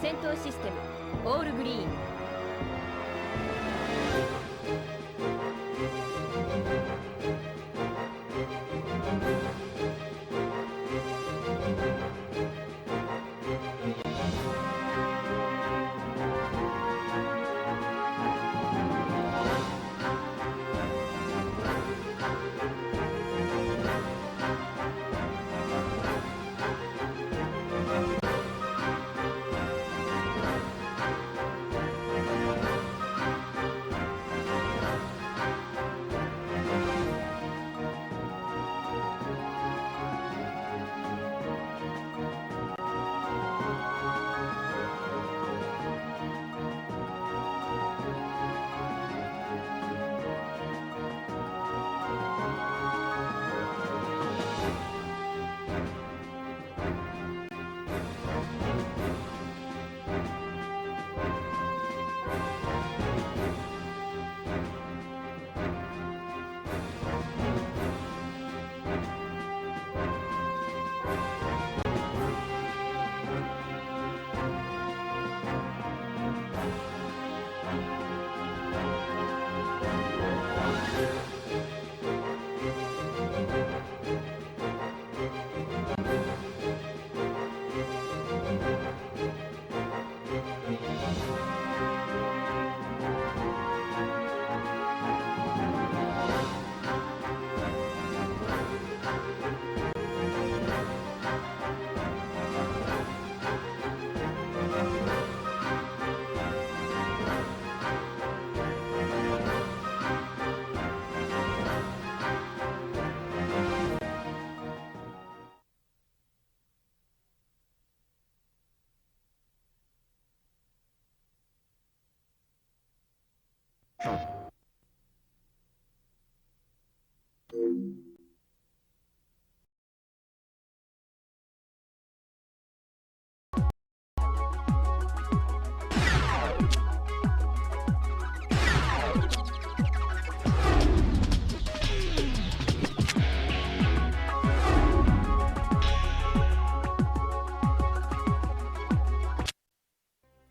戦闘システムオールグリーン。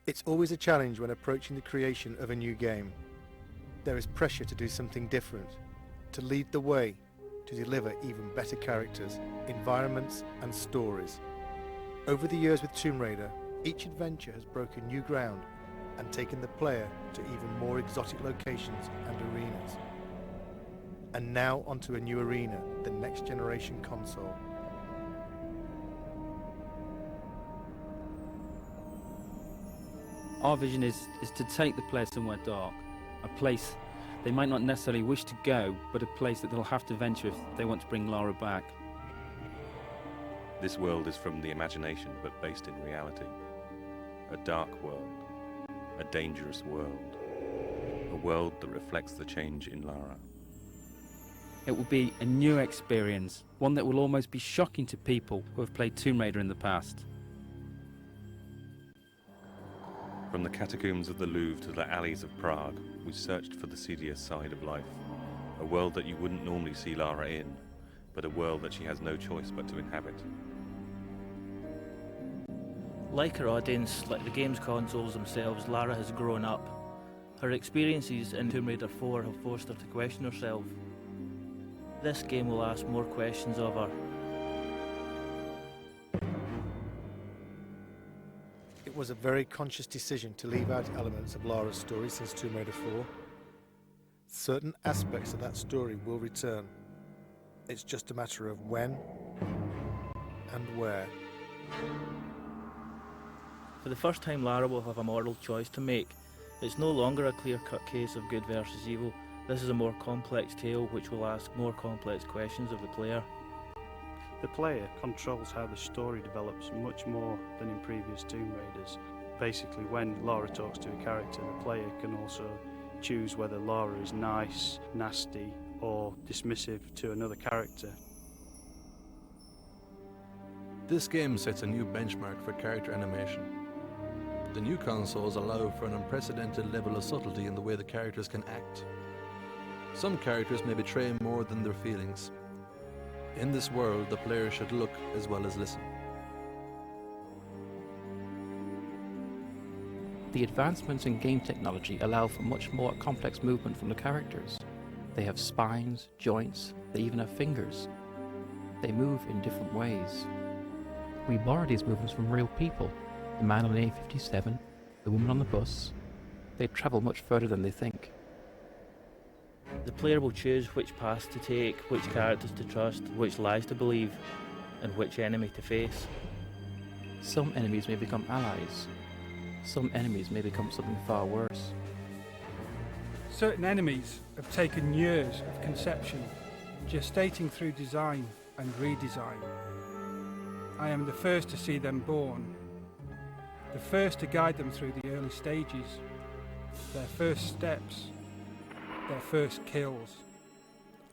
It's always a challenge when approaching the creation of a new game. There is pressure to do something different, to lead the way, to deliver even better characters, environments and stories. Over the years with Tomb Raider, each adventure has broken new ground and taken the player to even more exotic locations and arenas. And now onto a new arena, the next generation console. Our vision is to take the player somewhere dark, a place they might not necessarily wish to go, but a place that they'll have to venture if they want to bring Lara back. This world is from the imagination, but based in reality. A dark world, a dangerous world, a world that reflects the change in Lara. It will be a new experience, one that will almost be shocking to people who have played Tomb Raider in the past. From the catacombs of the Louvre to the alleys of Prague, we searched for the seedier side of life. A world that you wouldn't normally see Lara in, but a world that she has no choice but to inhabit. Like her audience, like the game's consoles themselves, Lara has grown up. Her experiences in Tomb Raider 4 have forced her to question herself. This game will ask more questions of her. It was a very conscious decision to leave out elements of Lara's story since Tomb Raider 4. Certain aspects of that story will return. It's just a matter of when and where. For the first time, Lara will have a moral choice to make. It's no longer a clear-cut case of good versus evil. This is a more complex tale which will ask more complex questions of the player. The player controls how the story develops much more than in previous Tomb Raiders. Basically, when Lara talks to a character, the player can also choose whether Lara is nice, nasty, or dismissive to another character. This game sets a new benchmark for character animation. The new consoles allow for an unprecedented level of subtlety in the way the characters can act. Some characters may betray more than their feelings. In this world, the player should look as well as listen. The advancements in game technology allow for much more complex movement from the characters. They have spines, joints, they even have fingers. They move in different ways. We borrow these movements from real people. The man on the A57, the woman on the bus. They travel much further than they think. The player will choose which paths to take, which characters to trust, which lies to believe, and which enemy to face. Some enemies may become allies. Some enemies may become something far worse. Certain enemies have taken years of conception, gestating through design and redesign. I am the first to see them born, the first to guide them through the early stages, their first steps, their first kills,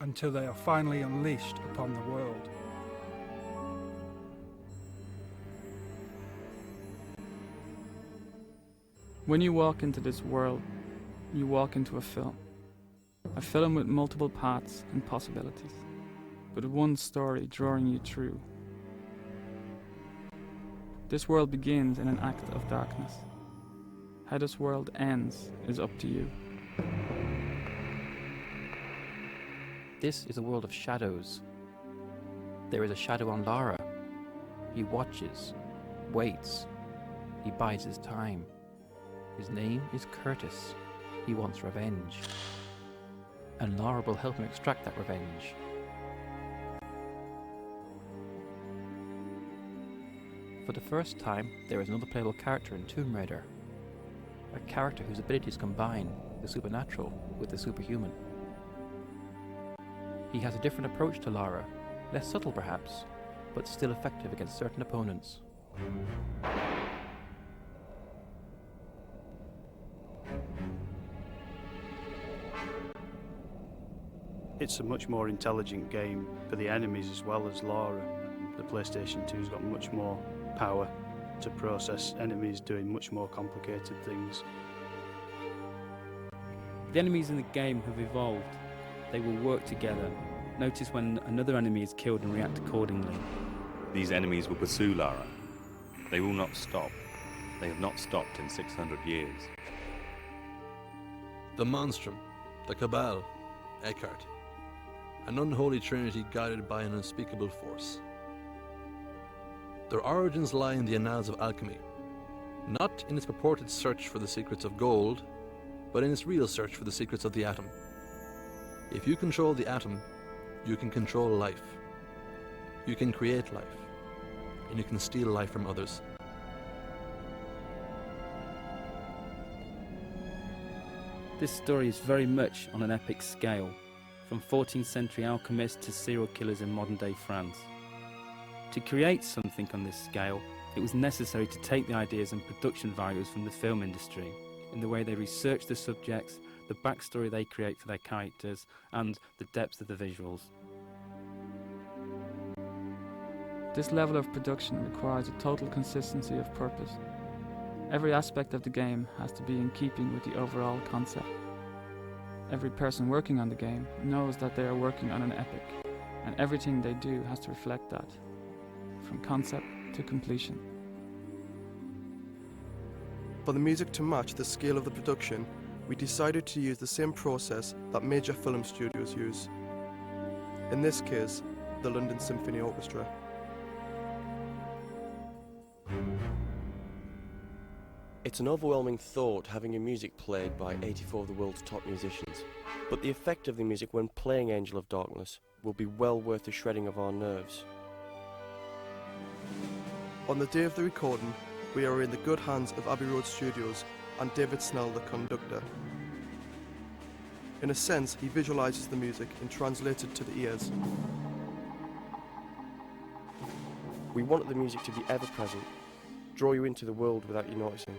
until they are finally unleashed upon the world. When you walk into this world, you walk into a film with multiple paths and possibilities, but one story drawing you through. This world begins in an act of darkness. How this world ends is up to you. This is a world of shadows. There is a shadow on Lara. He watches, waits, he bides his time. His name is Curtis. He wants revenge. And Lara will help him extract that revenge. For the first time, there is another playable character in Tomb Raider. A character whose abilities combine the supernatural with the superhuman. He has a different approach to Lara, less subtle perhaps, but still effective against certain opponents. It's a much more intelligent game for the enemies as well as Lara. The PlayStation 2's got much more power to process enemies doing much more complicated things. The enemies in the game have evolved. They will work together. Notice when another enemy is killed and react accordingly. These enemies will pursue Lara. They will not stop. They have not stopped in 600 years. The Monstrum, the Cabal, Eckhart. An unholy trinity guided by an unspeakable force. Their origins lie in the annals of alchemy, not in its purported search for the secrets of gold, but in its real search for the secrets of the atom. If you control the atom, you can control life. You can create life, and you can steal life from others. This story is very much on an epic scale, from 14th century alchemists to serial killers in modern day France. To create something on this scale, it was necessary to take the ideas and production values from the film industry, in the way they research the subjects, the backstory they create for their characters, and the depth of the visuals. This level of production requires a total consistency of purpose. Every aspect of the game has to be in keeping with the overall concept. Every person working on the game knows that they are working on an epic, and everything they do has to reflect that, from concept to completion. For the music to match the scale of the production, we decided to use the same process that major film studios use. In this case, the London Symphony Orchestra. It's an overwhelming thought having your music played by 84 of the world's top musicians, but the effect of the music when playing Angel of Darkness will be well worth the shredding of our nerves. On the day of the recording, we are in the good hands of Abbey Road Studios and David Snell, the conductor. In a sense, he visualises the music and translates it to the ears. We wanted the music to be ever-present, draw you into the world without you noticing.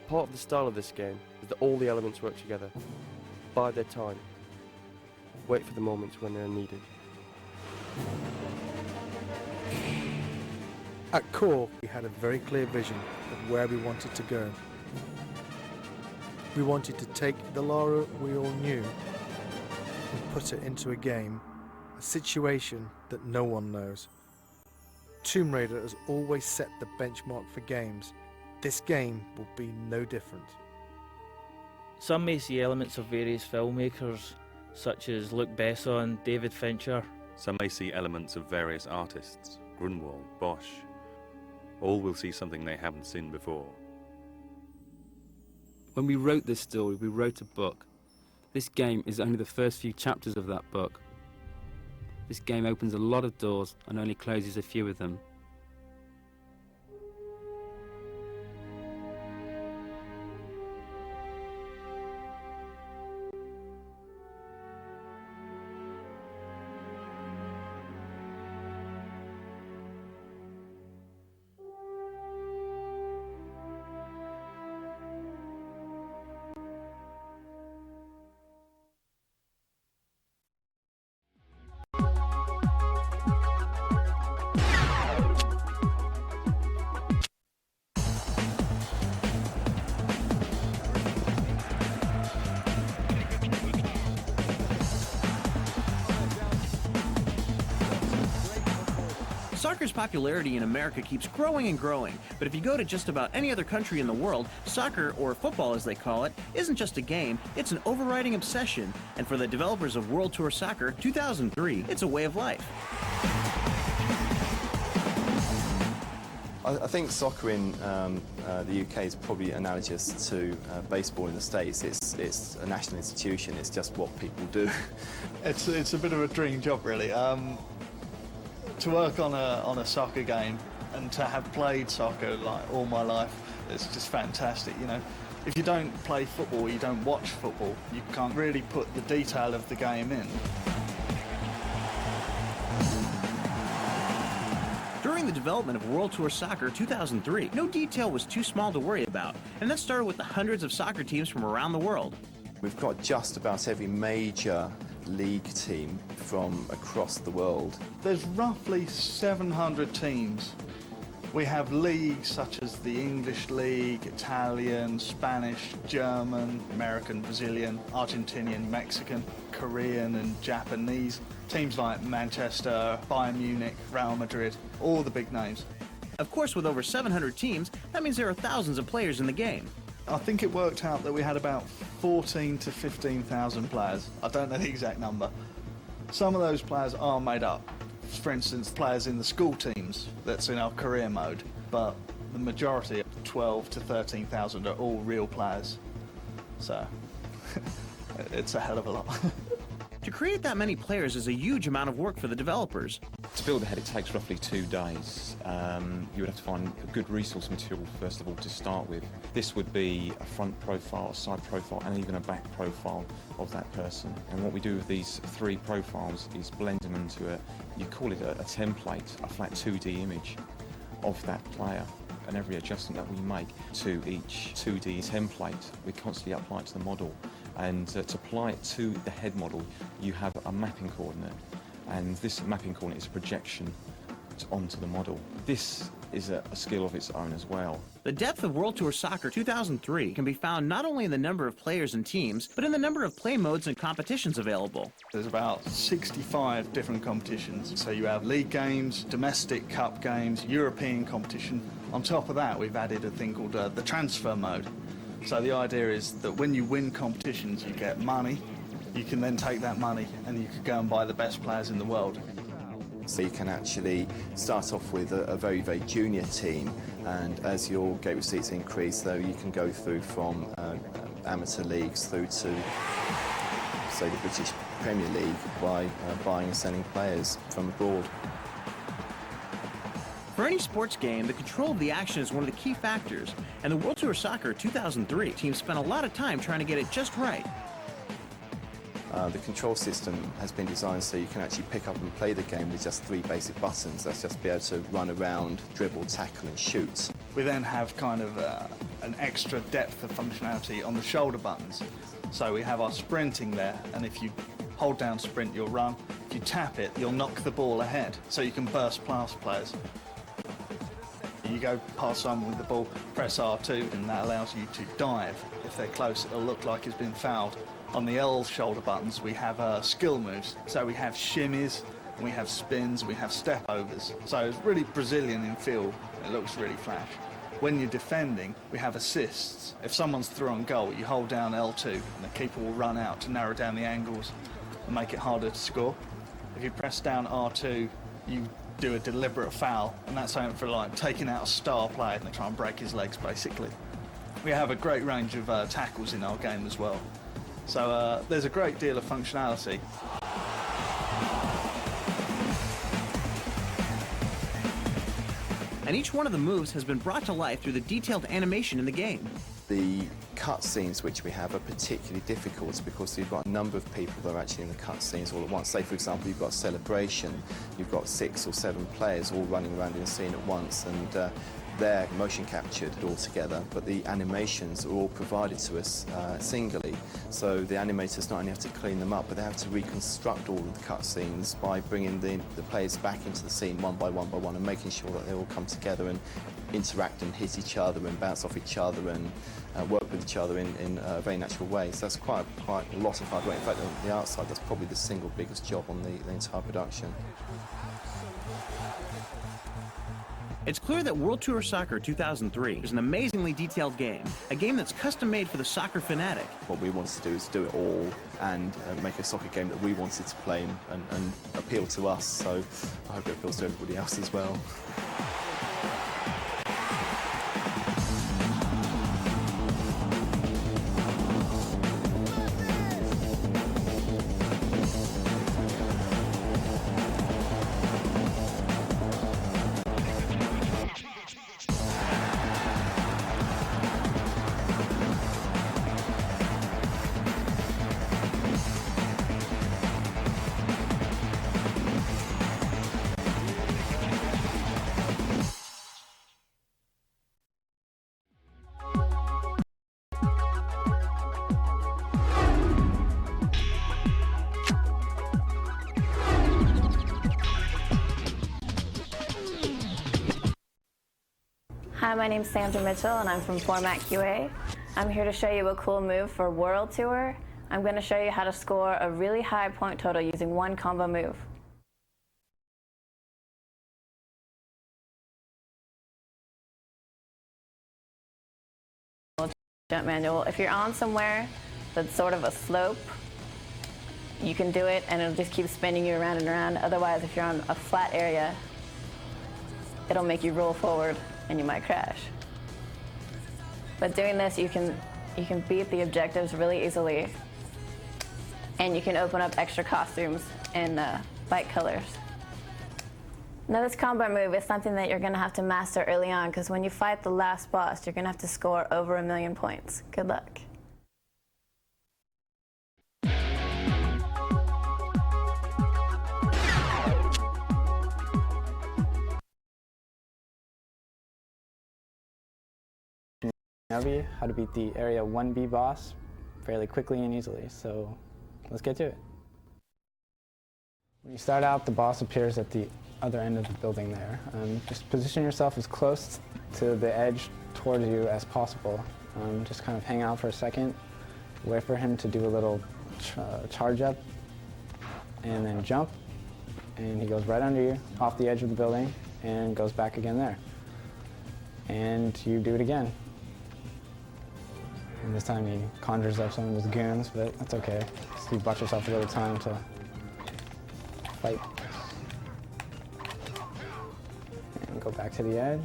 Part of the style of this game is that all the elements work together, bide their time, wait for the moments when they are needed. At core, we had a very clear vision of where we wanted to go. We wanted to take the Lara we all knew and put it into a game, a situation that no one knows. Tomb Raider has always set the benchmark for games, This game will be no different. Some may see elements of various filmmakers, such as Luc Besson, David Fincher. Some may see elements of various artists, Grunwald, Bosch. All will see something they haven't seen before. When we wrote this story, we wrote a book. This game is only the first few chapters of that book. This game opens a lot of doors and only closes a few of them. Soccer's popularity in America keeps growing and growing, but if you go to just about any other country in the world, soccer, or football as they call it, isn't just a game, it's an overriding obsession, and for the developers of World Tour Soccer 2003, it's a way of life. I think soccer in the UK is probably analogous to baseball in the States. It's a national institution, it's just what people do. It's a bit of a dream job, really. To work on a soccer game and to have played soccer like all my life, it's just fantastic. You know, if you don't play football, you don't watch football, you can't really put the detail of the game in. During the development of World Tour Soccer 2003, no detail was too small to worry about, and that started with the hundreds of soccer teams from around the world. We've got just about every major league team from across the world. There's roughly 700 teams. We have leagues such as the English League, Italian, Spanish, German, American, Brazilian, Argentinian, Mexican, Korean and Japanese. Teams like Manchester, Bayern Munich, Real Madrid, all the big names. Of course, with over 700 teams, that means there are thousands of players in the game. I think it worked out that we had about 14 to 15,000 players. I don't know the exact number. Some of those players are made up. For instance, players in the school teams, that's in our career mode. But the majority, 12 to 13,000, are all real players. So, it's a hell of a lot. To create that many players is a huge amount of work for the developers. To build a head, it takes roughly 2 days. You would have to find a good resource material, first of all, to start with. This would be a front profile, a side profile, and even a back profile of that person. And what we do with these 3 profiles is blend them into you call it a template, a flat 2D image of that player. And every adjustment that we make to each 2D template, we constantly apply it to the model. And to apply it to the head model, you have a mapping coordinate. And this mapping coordinate is a projection onto the model. This is a skill of its own as well. The depth of World Tour Soccer 2003 can be found not only in the number of players and teams, but in the number of play modes and competitions available. There's about 65 different competitions. So you have league games, domestic cup games, European competition. On top of that, we've added a thing called the transfer mode. So the idea is that when you win competitions, you get money. You can then take that money and you can go and buy the best players in the world. So you can actually start off with a very, very junior team, and as your gate receipts increase, though, you can go through from amateur leagues through to, say, the British Premier League by buying and selling players from abroad. For any sports game, the control of the action is one of the key factors, and the World Tour Soccer 2003 team spent a lot of time trying to get it just right. The control system has been designed so you can actually pick up and play the game with just 3 basic buttons. That's just be able to run around, dribble, tackle and shoot. We then have kind of an extra depth of functionality on the shoulder buttons. So we have our sprinting there, and if you hold down sprint, you'll run. If you tap it, you'll knock the ball ahead, so you can burst past players. You go past someone with the ball, press R2, and that allows you to dive. If they're close, it'll look like it's been fouled. On the L shoulder buttons, we have skill moves. So we have shimmies, we have spins, we have step overs. So it's really Brazilian in feel. It looks really flash. When you're defending, we have assists. If someone's through on goal, you hold down L2 and the keeper will run out to narrow down the angles and make it harder to score. If you press down R2, you do a deliberate foul, and that's something for like taking out a star player and they try and break his legs, basically. We have a great range of tackles in our game as well. So there's a great deal of functionality. And each one of the moves has been brought to life through the detailed animation in the game. The cutscenes which we have are particularly difficult because you've got a number of people that are actually in the cutscenes all at once. Say, for example, you've got a celebration, you've got 6 or 7 players all running around in a scene at once, and they're motion captured all together, but the animations are all provided to us singly. So the animators not only have to clean them up, but they have to reconstruct all of the cutscenes by bringing the players back into the scene one by one and making sure that they all come together and interact and hit each other and bounce off each other and work with each other in a very natural way. So that's quite a lot of hard work. In fact, on the art side, that's probably the single biggest job on the entire production. It's clear that World Tour Soccer 2003 is an amazingly detailed game, a game that's custom-made for the soccer fanatic. What we wanted to do is do it all and make a soccer game that we wanted to play and appeal to us, so I hope it appeals to everybody else as well. Hi, my name's Sandra Mitchell and I'm from Format QA. I'm here to show you a cool move for World Tour. I'm going to show you how to score a really high point total using one combo move. Jump manual. If you're on somewhere that's sort of a slope, you can do it and it'll just keep spinning you around and around. Otherwise, if you're on a flat area, it'll make you roll forward and you might crash. But doing this, you can beat the objectives really easily, and you can open up extra costumes and bike colors. Now this combo move is something that you're going to have to master early on, because when you fight the last boss, you're going to have to score over 1,000,000 points. Good luck. How to beat the Area 1B boss fairly quickly and easily, so let's get to it. When you start out, the boss appears at the other end of the building there. Just position yourself as close to the edge towards you as possible. Just kind of hang out for a second, wait for him to do a little charge up, and then jump, and he goes right under you, off the edge of the building, and goes back again there. And you do it again. And this time he conjures up some of his goons, but that's okay. Just you bought yourself a little time to fight. And go back to the edge.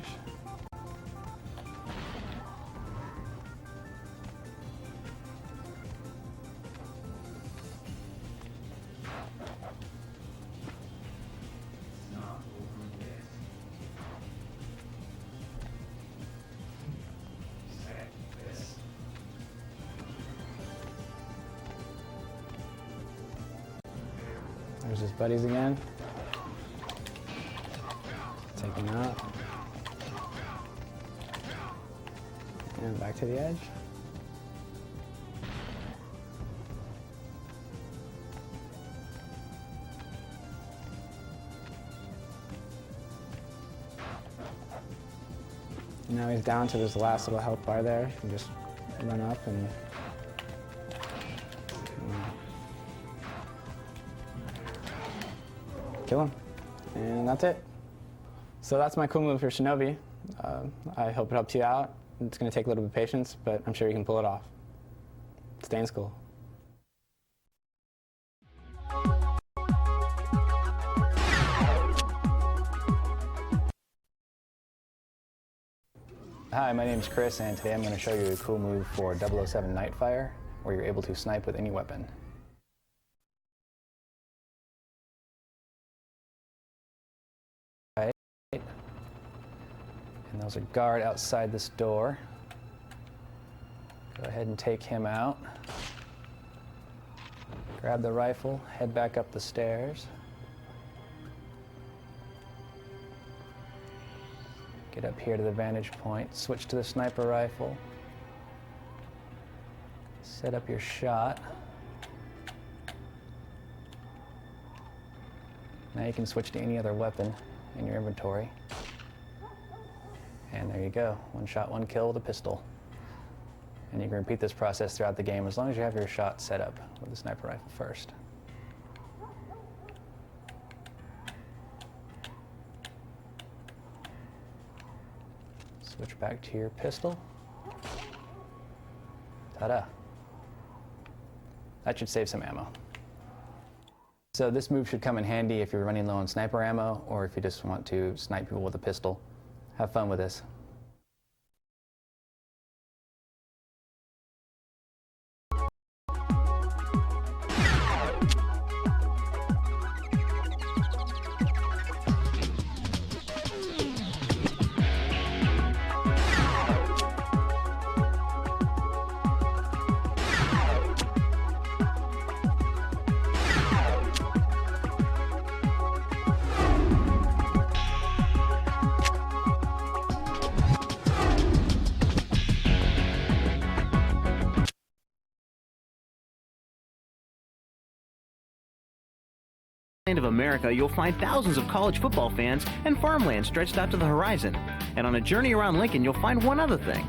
There's his buddies again. Take him out. And back to the edge. And now he's down to this last little health bar there. You can just run up and kill him. And that's it. So that's my cool move for Shinobi. I hope it helps you out. It's going to take a little bit of patience, but I'm sure you can pull it off. Stay in school. Hi, my name is Chris, and today I'm going to show you a cool move for 007 Nightfire, where you're able to snipe with any weapon. Right. And there's a guard outside this door. Go ahead and take him out. Grab the rifle, head back up the stairs. Get up here to the vantage point, switch to the sniper rifle. Set up your shot. Now you can switch to any other weapon in your inventory. And there you go, one shot, one kill with a pistol. And you can repeat this process throughout the game as long as you have your shot set up with the sniper rifle first. Switch back to your pistol. Ta-da. That should save some ammo. So this move should come in handy if you're running low on sniper ammo or if you just want to snipe people with a pistol. Have fun with this. Land of America, you'll find thousands of college football fans and farmland stretched out to the horizon. And on a journey around Lincoln, you'll find one other thing.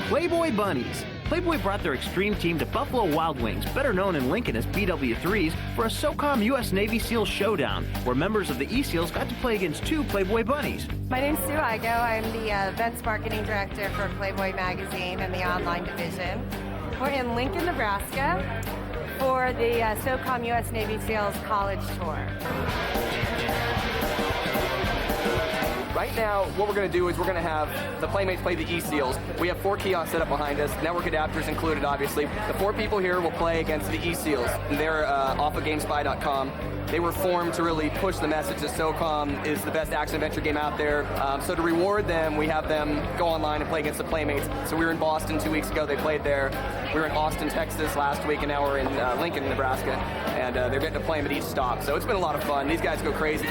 Playboy Bunnies. Playboy brought their extreme team to Buffalo Wild Wings, better known in Lincoln as BW3s, for a SOCOM U.S. Navy SEALs showdown, where members of the E-SEALs got to play against two Playboy Bunnies. My name's Sue Igo. I'm the events marketing director for Playboy Magazine and the online division. We're in Lincoln, Nebraska, for the SOCOM U.S. Navy SEALs College Tour. Right now, what we're going to do is we're going to have the Playmates play the E-SEALs. We have 4 kiosks set up behind us, network adapters included, obviously. The 4 people here will play against the E-SEALs. And they're off of GameSpy.com. They were formed to really push the message that SOCOM is the best action-adventure game out there. So to reward them, we have them go online and play against the Playmates. So we were in Boston 2 weeks ago. They played there. We were in Austin, Texas last week, and now we're in Lincoln, Nebraska. And they're getting to play them at each stop. So it's been a lot of fun. These guys go crazy.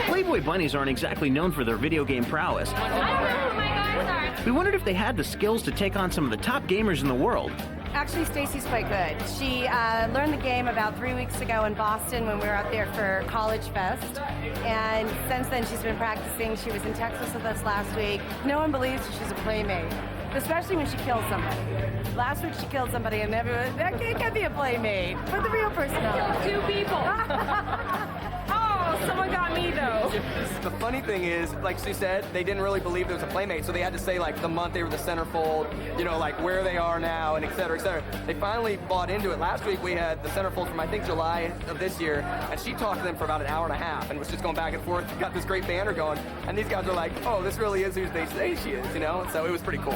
Playboy Bunnies aren't exactly known for their video game prowess. We wondered if they had the skills to take on some of the top gamers in the world. Actually, Stacy's quite good. She learned the game about 3 weeks ago in Boston when we were out there for College Fest. And since then, she's been practicing. She was in Texas with us last week. No one believes she's a playmate, especially when she kills somebody. Last week, she killed somebody, and everyone, that can't be a playmate. But the real person knows. 2 people. Someone got me, though. The funny thing is, like she said, they didn't really believe there was a Playmate, so they had to say, like, the month they were the centerfold, you know, like, where they are now, and et cetera, et cetera. They finally bought into it. Last week, we had the centerfold from, I think, July of this year, and she talked to them for about an hour and a half, and was just going back and forth, got this great banner going, and these guys were like, oh, this really is who they say she is, you know? So it was pretty cool.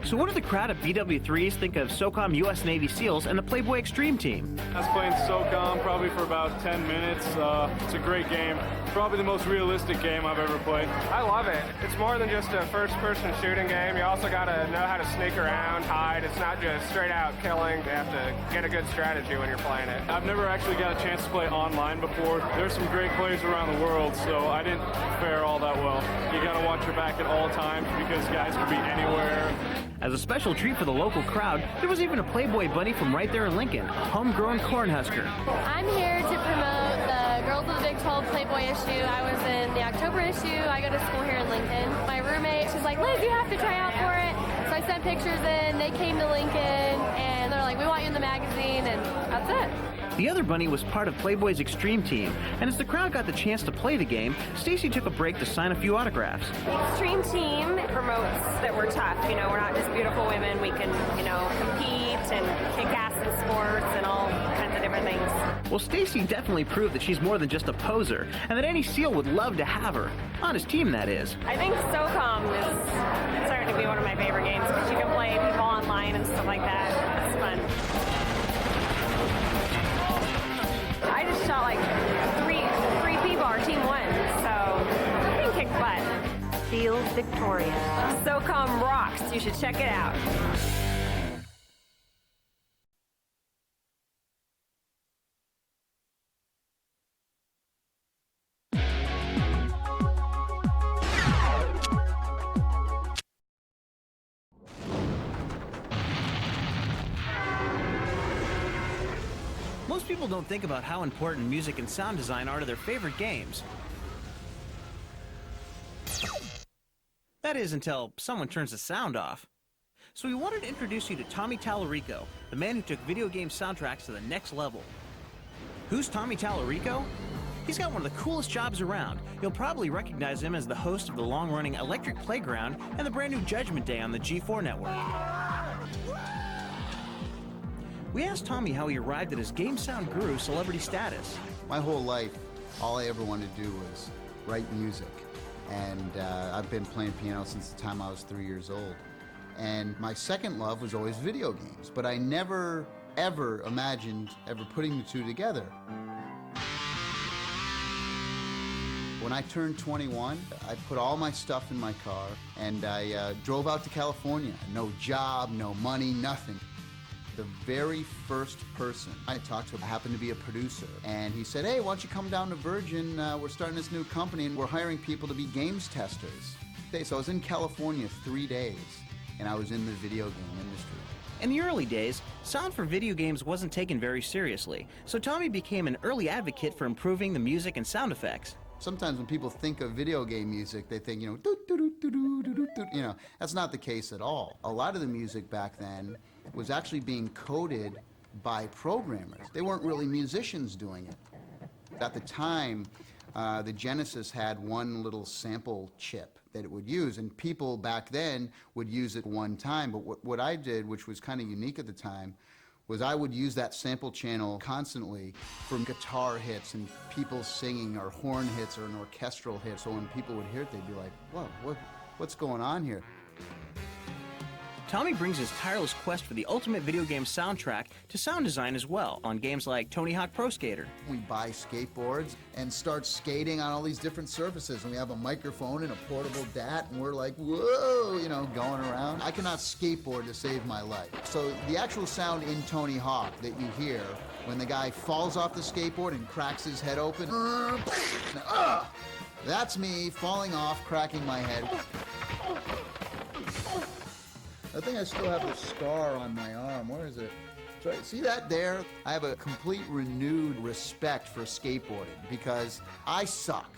So what do the crowd at BW3s think of SOCOM U.S. Navy SEALs and the Playboy Extreme team? I was playing SOCOM probably for about 10 minutes. It's a great game. Probably the most realistic game I've ever played. I love it. It's more than just a first-person shooting game. You also got to know how to sneak around, hide. It's not just straight-out killing. You have to get a good strategy when you're playing it. I've never actually got a chance to play online before. There's some great players around the world, so I didn't fare all that well. You got to watch your back at all times because guys can be anywhere. As a special treat for the local crowd, there was even a Playboy Bunny from right there in Lincoln, a homegrown Cornhusker. I'm here to promote the Girls of the Big 12 Playboy issue. I was in the October issue. I go to school here in Lincoln. My roommate, she's like, Liz, you have to try out for it. So I sent pictures in. They came to Lincoln, and they're like, we want you in the magazine, and that's it. The other bunny was part of Playboy's Extreme team, and as the crowd got the chance to play the game, Stacy took a break to sign a few autographs. The Extreme team promotes that we're tough. You know, we're not just beautiful women. We can, you know, compete and kick ass in sports and all kinds of different things. Well, Stacy definitely proved that she's more than just a poser, and that any SEAL would love to have her. On his team, that is. I think SOCOM is starting to be one of my favorite games because you can play people online and stuff like that. It's fun. I just shot like three people. Our team won, so I can kick butt. Feels victorious. SOCOM rocks. You should check it out. Most people don't think about how important music and sound design are to their favorite games. That is, until someone turns the sound off. So we wanted to introduce you to Tommy Tallarico, the man who took video game soundtracks to the next level. Who's Tommy Tallarico? He's got one of the coolest jobs around. You'll probably recognize him as the host of the long-running Electric Playground and the brand new Judgment Day on the G4 network. We asked Tommy how he arrived at his game sound guru celebrity status. My whole life, all I ever wanted to do was write music. And I've been playing piano since the time I was 3 years old. And my second love was always video games, but I never, ever imagined ever putting the two together. When I turned 21, I put all my stuff in my car and I drove out to California. No job, no money, nothing. The very first person I talked to happened to be a producer, and he said, hey, why don't you come down to Virgin? We're starting this new company, and we're hiring people to be games testers. So I was in California 3 days, and I was in the video game industry. In the early days, sound for video games wasn't taken very seriously, so Tommy became an early advocate for improving the music and sound effects. Sometimes when people think of video game music, they think, you know, that's not the case at all. A lot of the music back then was actually being coded by programmers. They weren't really musicians doing it. At the time, the Genesis had one little sample chip that it would use, and people back then would use it one time. But what I did, which was kind of unique at the time, was I would use that sample channel constantly for guitar hits and people singing, or horn hits, or an orchestral hit. So when people would hear it, they'd be like, whoa, what's going on here? Tommy brings his tireless quest for the ultimate video game soundtrack to sound design as well, on games like Tony Hawk Pro Skater. We buy skateboards and start skating on all these different surfaces, and we have a microphone and a portable DAT, and we're like, whoa, you know, going around. I cannot skateboard to save my life. So the actual sound in Tony Hawk that you hear when the guy falls off the skateboard and cracks his head open, that's me falling off, cracking my head. I think I still have the scar on my arm. Where is it? See that there? I have a complete renewed respect for skateboarding because I suck.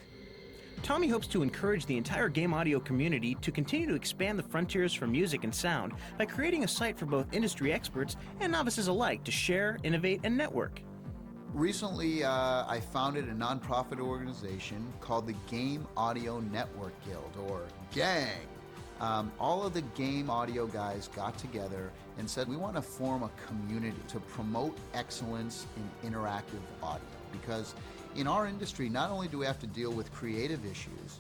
Tommy hopes to encourage the entire game audio community to continue to expand the frontiers for music and sound by creating a site for both industry experts and novices alike to share, innovate, and network. Recently, I founded a nonprofit organization called the Game Audio Network Guild, or GANG. All of the game audio guys got together and said, we want to form a community to promote excellence in interactive audio. Because in our industry, not only do we have to deal with creative issues,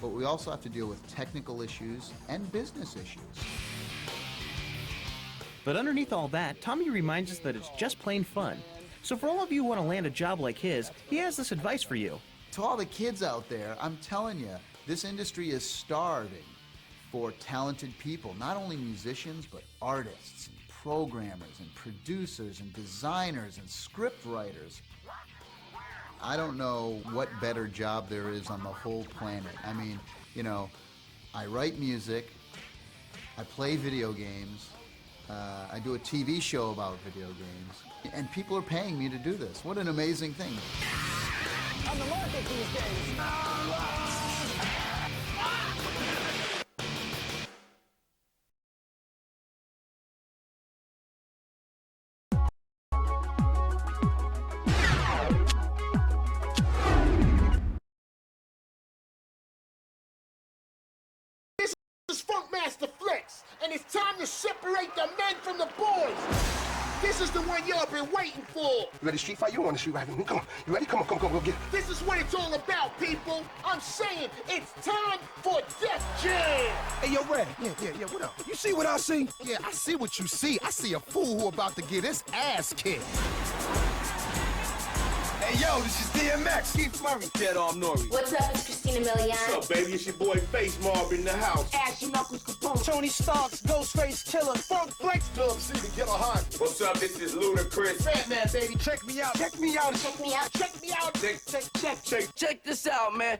but we also have to deal with technical issues and business issues. But underneath all that, Tommy reminds us that it's just plain fun. So for all of you who want to land a job like his, he has this advice for you. To all the kids out there, I'm telling you, this industry is starving for talented people, not only musicians, but artists, and programmers, and producers, and designers, and script writers. I don't know what better job there is on the whole planet. I mean, you know, I write music, I play video games, I do a TV show about video games, and people are paying me to do this. What an amazing thing. On the market these days. This is Funkmaster Flex, and it's time to separate the men from the boys. This is the one y'all been waiting for. You ready to street fight? You want to shoot right? Come on. You ready? Come on, go get it. This is what it's all about, people. I'm saying it's time for Death Jam. Hey, yo, Red. Yeah, what up? You see what I see? Yeah, I see what you see. I see a fool who about to get his ass kicked. Hey, yo, this is DMX. Keith Murray. Dead Arm Nori. What's up, it's Christina Milian. What's up, baby? It's your boy Face Mob in the house. Ashy Knuckles Capone. Tony Starks, Ghostface Killer, Funk Flex, Gundam Seed, Get a Hot. What's up? This is Ludacris. Batman, baby. Check me out. Check me out. Check me out. Check me out. Check this out, man.